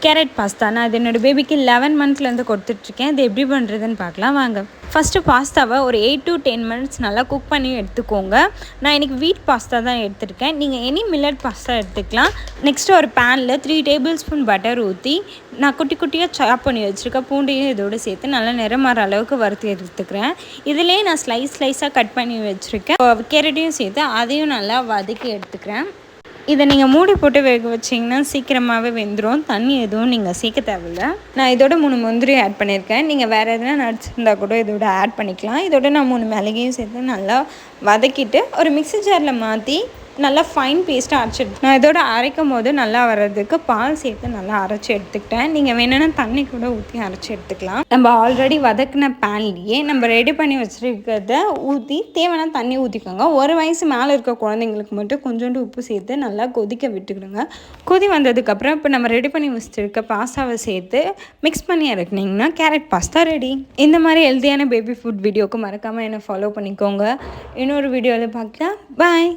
Carrot pasta நான் இது என்னோடய பேபிக்கு 11 மந்த்லேருந்து கொடுத்துட்ருக்கேன். இது எப்படி பண்ணுறதுன்னு பார்க்கலாம் வாங்க. ஃபஸ்ட்டு பாஸ்தாவை ஒரு 8 to 10 மினிட்ஸ் நல்லா குக் பண்ணி எடுத்துக்கோங்க. நான் இன்றைக்கி வீட் பாஸ்தா தான் எடுத்துருக்கேன். நீங்கள் எனி மில்லட் பாஸ்தா எடுத்துக்கலாம். நெக்ஸ்ட்டு ஒரு பேனில் 3 டேபிள் ஸ்பூன் பட்டர் ஊற்றி நான் குட்டி குட்டியாக சாப் பண்ணி வச்சுருக்கேன் பூண்டையும் இதோடு சேர்த்து நல்லா நிறமாற அளவுக்கு வறுத்து எடுத்துக்கிறேன். இதிலே நான் ஸ்லைஸாக கட் பண்ணி வச்சுருக்கேன் கேரட்டையும் சேர்த்து அதையும் நல்லா வதக்கி எடுத்துக்கிறேன். இதை நீங்கள் மூடி போட்டு வேக வச்சிங்கன்னா சீக்கிரமாகவே வெந்துடும். தண்ணி எதுவும் நீங்கள் சேர்க்க தேவையில்லை. நான் இதோட 3 முந்திரி ஆட் பண்ணியிருக்கேன். நீங்கள் வேறு எதுனா நட்ஸ் இருந்தால் கூட இதோட ஆட் பண்ணிக்கலாம். இதோட நான் 3 மிளகையும் சேர்த்து நல்லா வதக்கிட்டு ஒரு மிக்ஸி ஜாரில் மாற்றி நல்லா ஃபைன் பேஸ்ட்டாக அரைச்சி நான் இதோட அரைக்கும் போது நல்லா வர்றதுக்கு பால் சேர்த்து நல்லா அரைச்சி எடுத்துக்கிட்டேன். நீங்கள் வேணும்னா தண்ணி கூட ஊற்றி அரைச்சி எடுத்துக்கலாம். நம்ம ஆல்ரெடி வதக்கின பேன்லேயே நம்ம ரெடி பண்ணி வச்சுருக்கிறத ஊற்றி தேவையான தண்ணி ஊற்றிக்கோங்க. 1 வயசு மேலே இருக்க குழந்தைங்களுக்கு மட்டும் கொஞ்சோண்டு உப்பு சேர்த்து நல்லா கொதிக்க விட்டுக்கிடுங்க. கொதி வந்ததுக்கப்புறம் இப்போ நம்ம ரெடி பண்ணி வச்சுருக்க பாஸ்தாவை சேர்த்து மிக்ஸ் பண்ணி இறக்குனிங்கன்னா கேரட் பாஸ்தா ரெடி. இந்த மாதிரி ஹெல்த்தியான பேபி ஃபுட் வீடியோக்கு மறக்காமல் என்னை ஃபாலோ பண்ணிக்கோங்க. இன்னொரு வீடியோவில் பார்க்கலாம். பாய்.